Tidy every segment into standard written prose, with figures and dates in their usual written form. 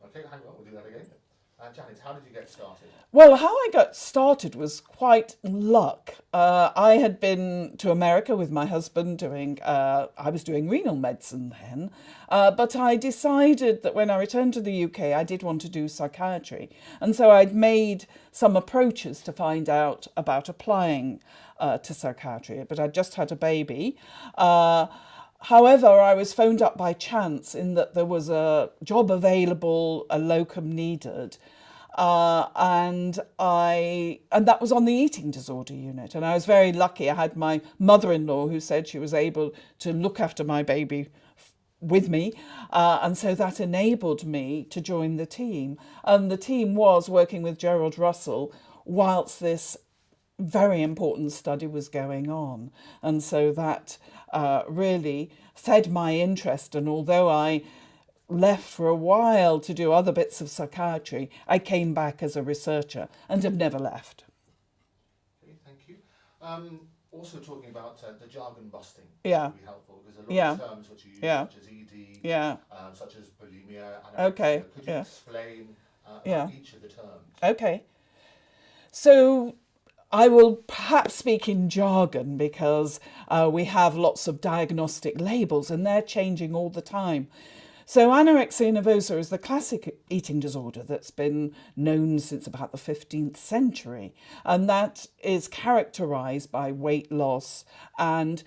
Okay, hang on, we'll do that again. Janice, how did you get started? Well, how I got started was quite luck. I had been to America with my husband I was doing renal medicine then, but I decided that when I returned to the UK, I did want to do psychiatry. And so I'd made some approaches to find out about applying to psychiatry, but I'd just had a baby. However, I was phoned up by chance in that there was a job available, a locum needed, and that was on the eating disorder unit. And I was very lucky. I had my mother-in-law who said she was able to look after my baby with me, and so that enabled me to join the team. And the team was working with Gerald Russell whilst this very important study was going on. And so that really fed my interest. And although I left for a while to do other bits of psychiatry, I came back as a researcher and have never left. Okay, thank you. Also talking about the jargon busting Yeah. would be helpful, because a lot of terms which you use, such as ED, such as bulimia, anorexia. Okay. Could you explain each of the terms? Okay. So I will perhaps speak in jargon because we have lots of diagnostic labels and they're changing all the time. So anorexia nervosa is the classic eating disorder that's been known since about the 15th century. And that is characterised by weight loss and,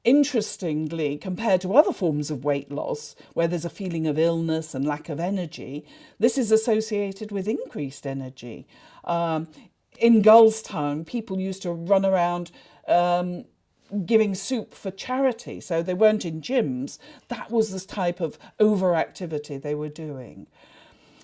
interestingly, compared to other forms of weight loss, where there's a feeling of illness and lack of energy, this is associated with increased energy. In Gullstown, people used to run around giving soup for charity, so they weren't in gyms. That was this type of overactivity they were doing.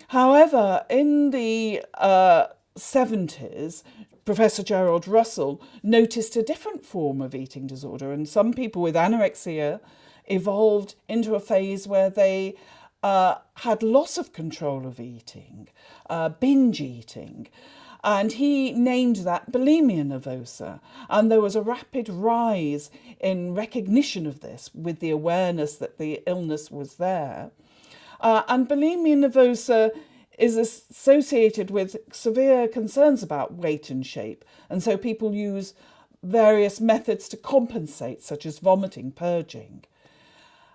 However, in the 70s, Professor Gerald Russell noticed a different form of eating disorder, and some people with anorexia evolved into a phase where they had loss of control of eating, binge eating. And he named that bulimia nervosa. And there was a rapid rise in recognition of this with the awareness that the illness was there. And bulimia nervosa is associated with severe concerns about weight and shape. And so people use various methods to compensate, such as vomiting, purging.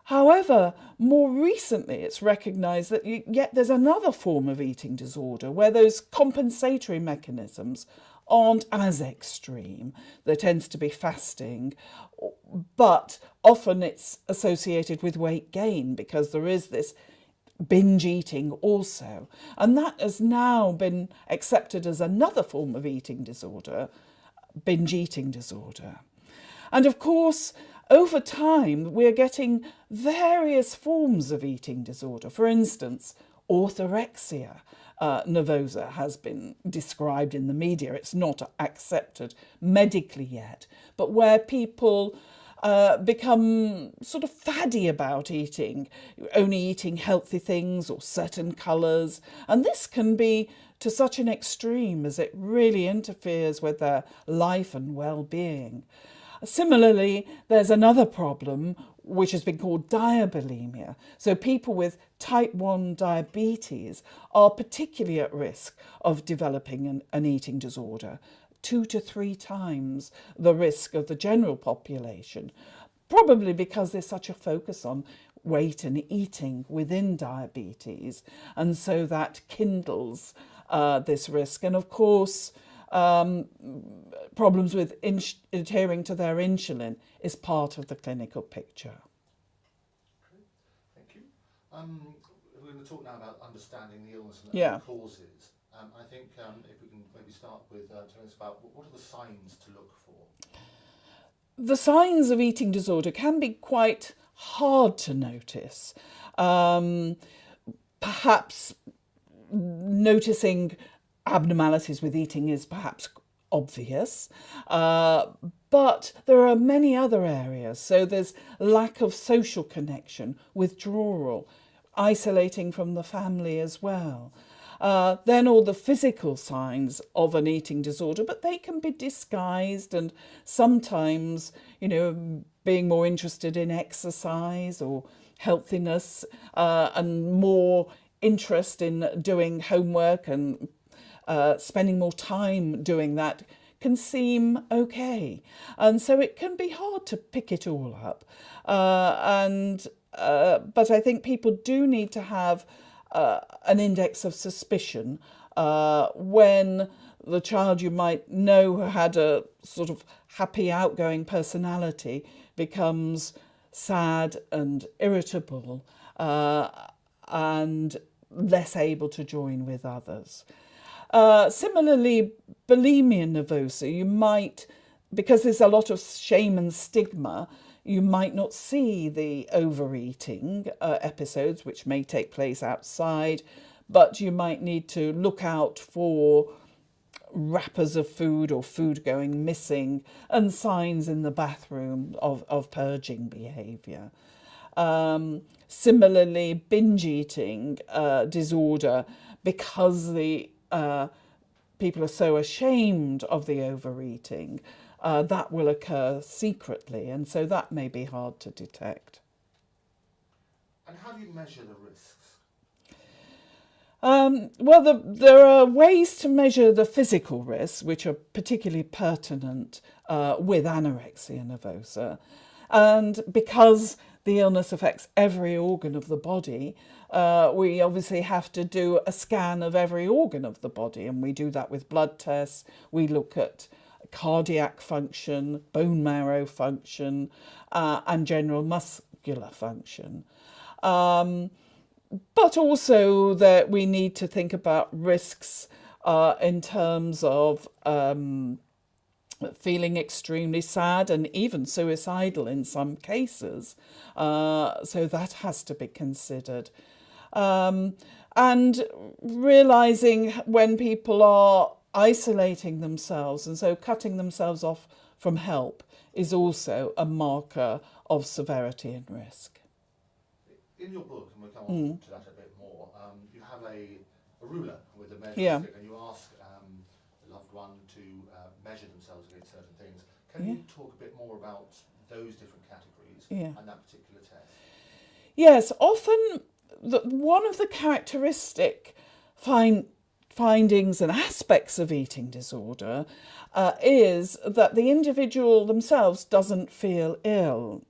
However, more recently, it's recognised that yet there's another form of eating disorder where those compensatory mechanisms aren't as extreme. There tends to be fasting, but often it's associated with weight gain because there is this binge eating also. And that has now been accepted as another form of eating disorder, binge eating disorder. And of course, over time, we're getting various forms of eating disorder. For instance, orthorexia nervosa has been described in the media. It's not accepted medically yet, but where people become sort of faddy about eating, only eating healthy things or certain colours. And this can be to such an extreme as it really interferes with their life and well-being. Similarly, there's another problem which has been called diabulimia. So people with type 1 diabetes are particularly at risk of developing an eating disorder, 2 to 3 times the risk of the general population, probably because there's such a focus on weight and eating within diabetes. And so that kindles this risk. And of course, problems with adhering to their insulin is part of the clinical picture. Okay, thank you. We're going to talk now about understanding the illness and Yeah. the causes. I think if we can maybe start with telling us about what are the signs to look for? The signs of eating disorder can be quite hard to notice. Perhaps noticing abnormalities with eating is perhaps obvious, but there are many other areas. So there's lack of social connection, withdrawal, isolating from the family as well. Then all the physical signs of an eating disorder, but they can be disguised, and sometimes, being more interested in exercise or healthiness and more interest in doing homework and spending more time doing that can seem okay. And so it can be hard to pick it all up. But I think people do need to have an index of suspicion when the child you might know who had a sort of happy, outgoing personality becomes sad and irritable and less able to join with others. Similarly, bulimia nervosa, you might, because there's a lot of shame and stigma, you might not see the overeating episodes, which may take place outside, but you might need to look out for wrappers of food or food going missing and signs in the bathroom of purging behaviour. Similarly, binge eating disorder, because the people are so ashamed of the overeating, that will occur secretly, and so that may be hard to detect. And how do you measure the risks? Well, there are ways to measure the physical risks, which are particularly pertinent with anorexia nervosa. And because the illness affects every organ of the body, we obviously have to do a scan of every organ of the body, and we do that with blood tests. We look at cardiac function, bone marrow function, and general muscular function. But also that we need to think about risks in terms of feeling extremely sad and even suicidal in some cases. So that has to be considered. And realising when people are isolating themselves and so cutting themselves off from help is also a marker of severity and risk. In your book, and we'll come on to that a bit more, you have a ruler with a measuring stick, and you ask the loved one to measure themselves against certain things. Can you talk a bit more about those different categories and that particular test? Yes, often one of the characteristic findings and aspects of eating disorder is that the individual themselves doesn't feel ill.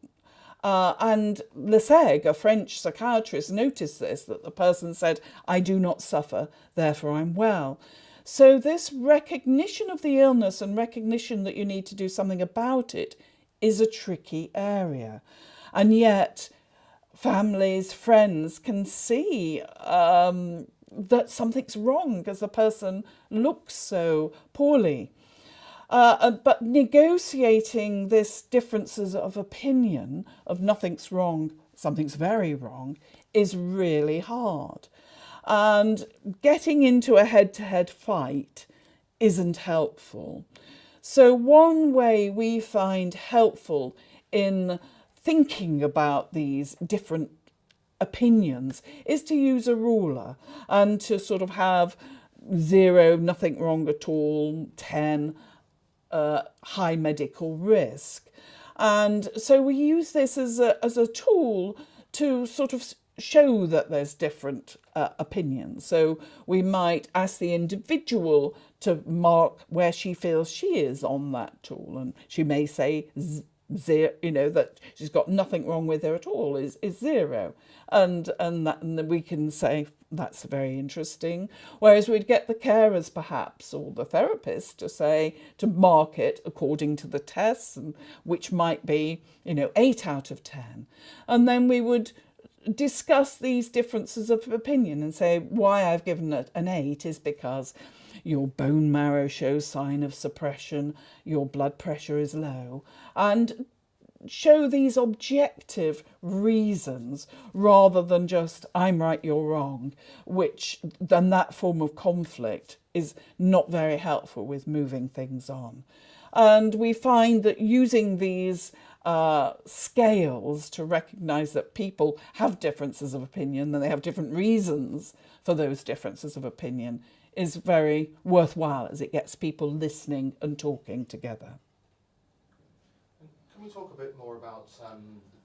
And Leseg, a French psychiatrist, noticed this, that the person said, "I do not suffer, therefore I'm well." So this recognition of the illness and recognition that you need to do something about it is a tricky area. And yet families, friends can see that something's wrong because the person looks so poorly. But negotiating this differences of opinion of nothing's wrong, something's very wrong, is really hard. And getting into a head-to-head fight isn't helpful. So one way we find helpful in thinking about these different opinions is to use a ruler and to sort of have 0, nothing wrong at all, 10, high medical risk. And so we use this as a tool to sort of show that there's different opinions. So we might ask the individual to mark where she feels she is on that tool, and she may say 0, that she's got nothing wrong with her at all is 0, and we can say that's very interesting. Whereas we'd get the carers perhaps or the therapist to mark it according to the tests, and which might be 8 out of 10, and then we would discuss these differences of opinion and say why I've given it an 8 is because your bone marrow shows sign of suppression, your blood pressure is low, and show these objective reasons rather than just I'm right, you're wrong, which then that form of conflict is not very helpful with moving things on. And we find that using these scales to recognise that people have differences of opinion and they have different reasons for those differences of opinion is very worthwhile, as it gets people listening and talking together. Can we talk a bit more about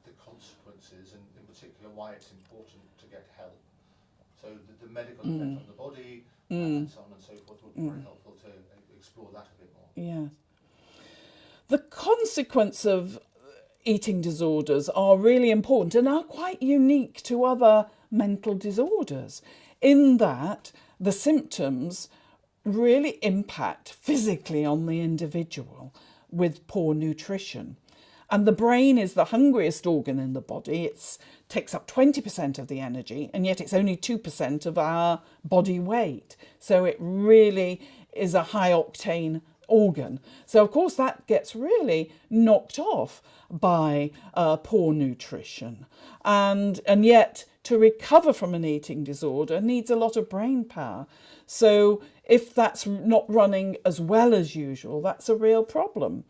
the consequences and in particular why it's important to get help? So the medical effect on the body and so on and so forth would be very helpful to explore that a bit more. Yeah. The consequence of eating disorders are really important and are quite unique to other mental disorders in that the symptoms really impact physically on the individual with poor nutrition. And the brain is the hungriest organ in the body. It takes up 20% of the energy, and yet it's only 2% of our body weight. So it really is a high octane organ. So of course that gets really knocked off by poor nutrition. And yet to recover from an eating disorder needs a lot of brain power. So if that's not running as well as usual, that's a real problem.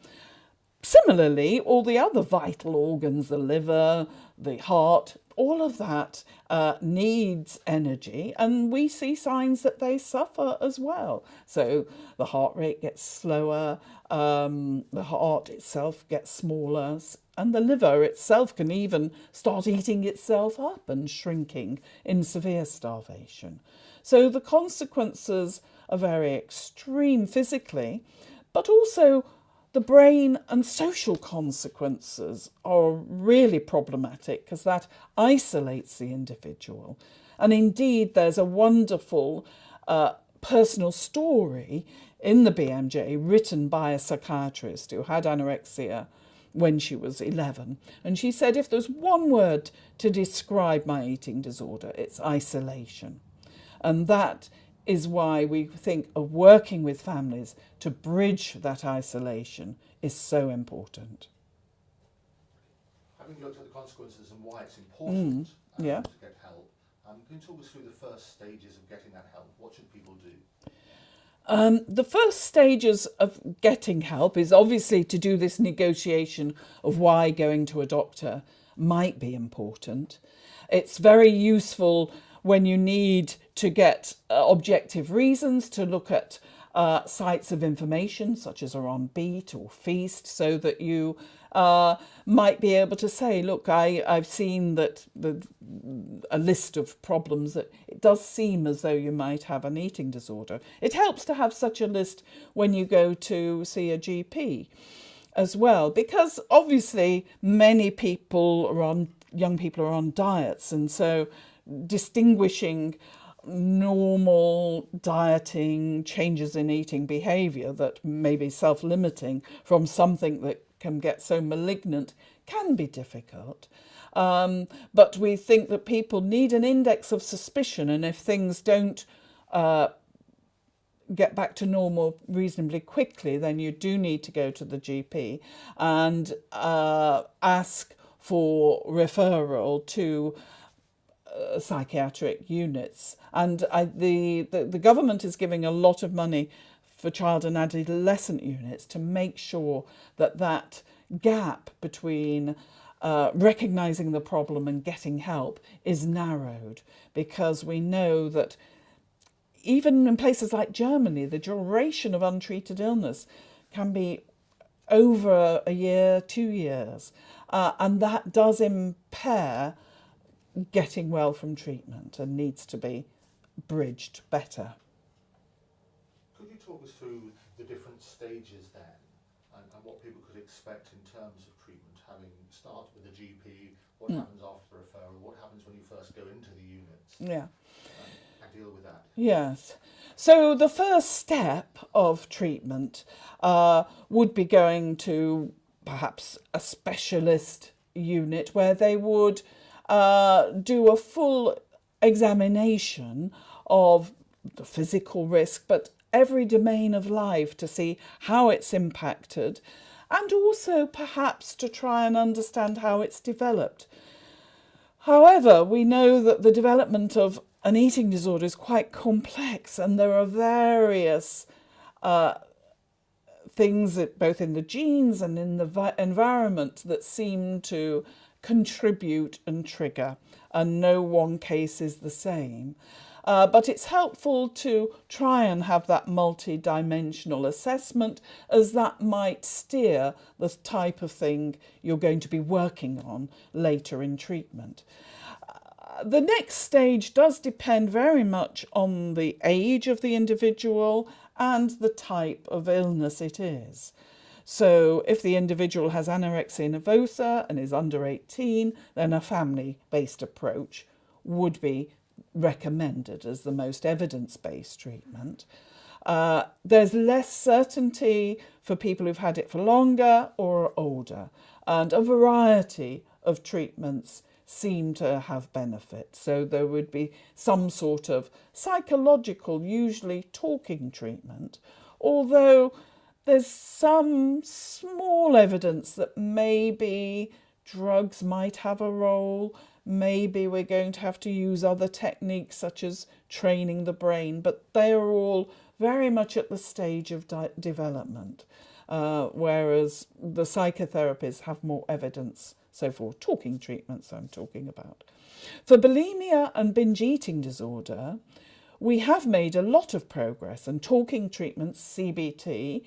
Similarly, all the other vital organs, the liver, the heart, all of that needs energy, and we see signs that they suffer as well. So the heart rate gets slower, the heart itself gets smaller, and the liver itself can even start eating itself up and shrinking in severe starvation. So the consequences are very extreme physically, but also the brain and social consequences are really problematic because that isolates the individual. And indeed, there's a wonderful personal story in the BMJ written by a psychiatrist who had anorexia when she was 11. And she said, if there's one word to describe my eating disorder, it's isolation. And that is why we think of working with families to bridge that isolation is so important. Having looked at the consequences and why it's important to get help, can you talk us through the first stages of getting that help? What should people do? The first stages of getting help is obviously to do this negotiation of why going to a doctor might be important. It's very useful when you need to get objective reasons to look at sites of information such as are on Beat or Feast, so that you might be able to say, look, I've seen that a list of problems that it does seem as though you might have an eating disorder. It helps to have such a list when you go to see a GP as well, because obviously many people young people are on diets, and so distinguishing normal dieting, changes in eating behaviour that may be self-limiting from something that can get so malignant can be difficult. But we think that people need an index of suspicion, and if things don't get back to normal reasonably quickly, then you do need to go to the GP and ask for referral to psychiatric units. And the government is giving a lot of money for child and adolescent units to make sure that that gap between recognising the problem and getting help is narrowed, because we know that even in places like Germany, the duration of untreated illness can be over a year, 2 years, and that does impair getting well from treatment and needs to be bridged better. Could you talk us through the different stages then, and what people could expect in terms of treatment, having started with the GP, what happens after the referral, what happens when you first go into the units? Yeah. And deal with that. Yes. So the first step of treatment would be going to perhaps a specialist unit where they would do a full examination of the physical risk, but every domain of life to see how it's impacted, and also perhaps to try and understand how it's developed. However, we know that the development of an eating disorder is quite complex, and there are various things that both in the genes and in the environment that seem to contribute and trigger, and no one case is the same. But it's helpful to try and have that multi-dimensional assessment, as that might steer the type of thing you're going to be working on later in treatment. The next stage does depend very much on the age of the individual and the type of illness it is. So if the individual has anorexia nervosa and is under 18, then a family-based approach would be recommended as the most evidence-based treatment. There's less certainty for people who've had it for longer or older, and a variety of treatments seem to have benefit. So there would be some sort of psychological, usually talking treatment, although there's some small evidence that maybe drugs might have a role. Maybe we're going to have to use other techniques such as training the brain, but they are all very much at the stage of development, whereas the psychotherapies have more evidence. So for talking treatments I'm talking about. For bulimia and binge eating disorder, we have made a lot of progress, and talking treatments, CBT,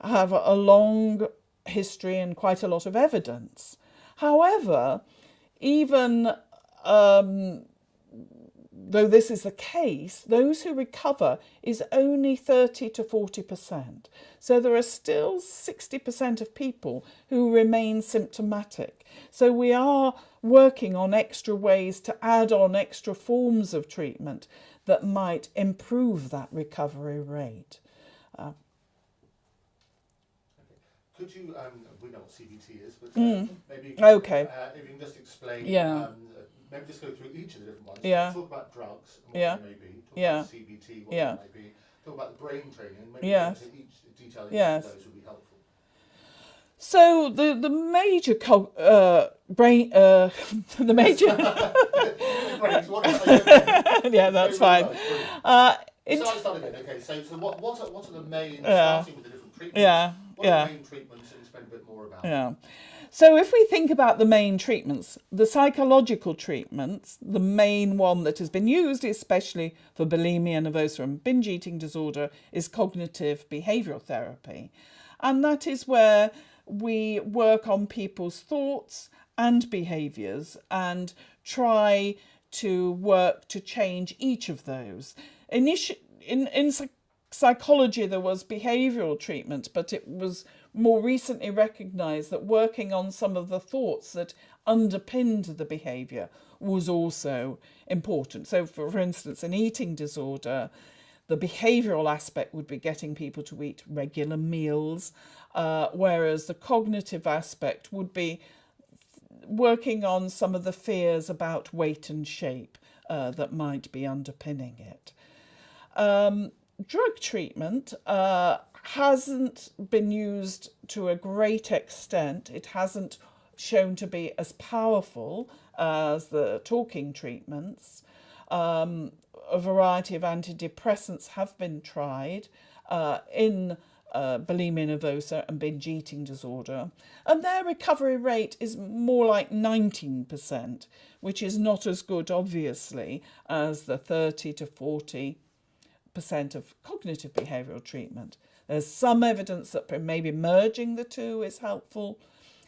have a long history and quite a lot of evidence. However, even though this is the case, those who recover is only 30 to 40%. So there are still 60% of people who remain symptomatic. So we are working on extra ways to add on extra forms of treatment that might improve that recovery rate. Could you, we know what CBT is, but maybe Okay. If you can just explain, Yeah. Maybe just go through each of the different ones. Yeah. Talk about drugs and what Yeah. they may be. Talk Yeah. about CBT, what Yeah. they may be. Talk about the brain training, and maybe Yes. go into each detail in Yes. each of those would be helpful. So the major brain the major yeah, that's fine. Start again. Okay, so what are the main, starting with the different treatments, what are the main treatments, and spend a bit more about Yeah. So if we think about the main treatments, the psychological treatments, the main one that has been used, especially for bulimia nervosa and binge eating disorder, is cognitive behavioural therapy. And that is where we work on people's thoughts and behaviours and try to work to change each of those. In psychology, there was behavioural treatment, but it was more recently recognised that working on some of the thoughts that underpinned the behaviour was also important. So, for instance, in eating disorder, the behavioural aspect would be getting people to eat regular meals, whereas the cognitive aspect would be working on some of the fears about weight and shape that might be underpinning it. Drug treatment hasn't been used to a great extent. It hasn't shown to be as powerful as the talking treatments. A variety of antidepressants have been tried in bulimia nervosa and binge eating disorder, and their recovery rate is more like 19%, which is not as good, obviously, as the 30 to 40% of cognitive behavioural treatment. There's some evidence that maybe merging the two is helpful,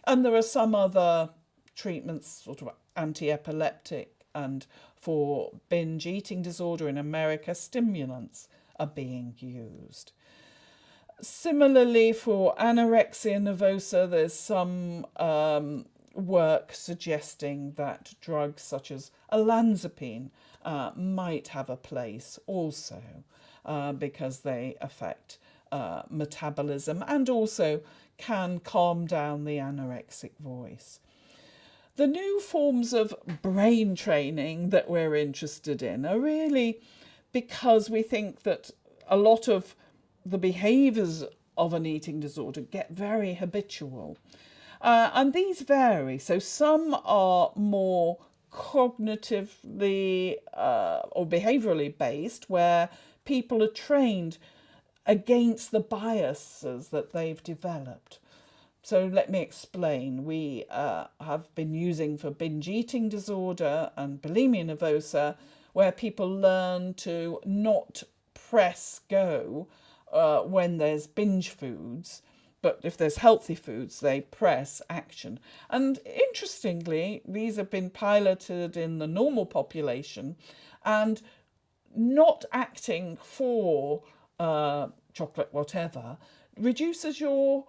and there are some other treatments, sort of anti-epileptic, and for binge eating disorder in America, stimulants are being used. Similarly, for anorexia nervosa, there's some work suggesting that drugs such as olanzapine might have a place also, because they affect metabolism and also can calm down the anorexic voice. The new forms of brain training that we're interested in are really because we think that a lot of the behaviours of an eating disorder get very habitual. And these vary. So some are more cognitively or behaviourally based, where people are trained against the biases that they've developed. So let me explain. We have been using for binge eating disorder and bulimia nervosa, where people learn to not press go when there's binge foods, but if there's healthy foods, they press action. And interestingly, these have been piloted in the normal population, and not acting for chocolate, whatever, reduces your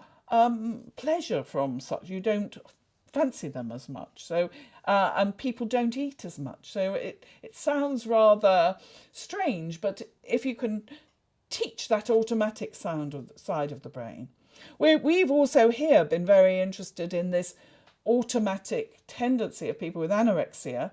pleasure from such. You don't fancy them as much, so and people don't eat as much. So it sounds rather strange, but if you can teach that automatic side of the brain. We've also here been very interested in this automatic tendency of people with anorexia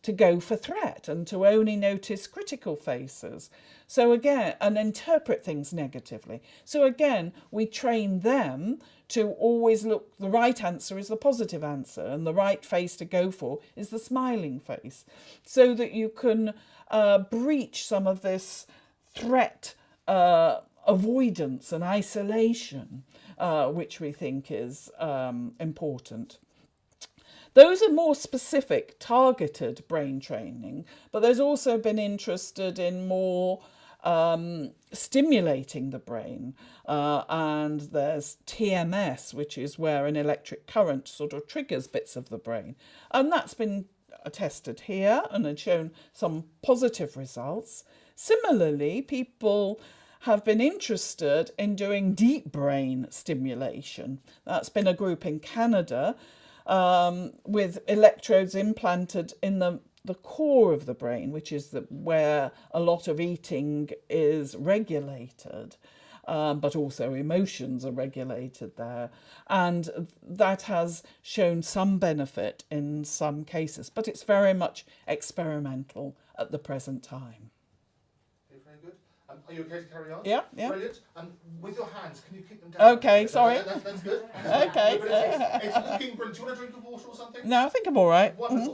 to go for threat and to only notice critical faces. So again, and interpret things negatively. So again, we train them to always look, the right answer is the positive answer, and the right face to go for is the smiling face, so that you can breach some of this threat avoidance and isolation, which we think is important. Those are more specific, targeted brain training, but there's also been interested in more stimulating the brain, and there's TMS, which is where an electric current sort of triggers bits of the brain, and that's been tested here and has shown some positive results. Similarly, people have been interested in doing deep brain stimulation. That's been a group in Canada, with electrodes implanted in the core of the brain, which is where a lot of eating is regulated, but also emotions are regulated there. And that has shown some benefit in some cases, but it's very much experimental at the present time. Okay, very good. Are you okay to carry on? Yeah, yeah. Brilliant. With your hands, can you keep them down? Okay, sorry. That's good. Okay. It's looking brilliant. Do you want a drink of water or something? No, I think I'm all right. Wonderful.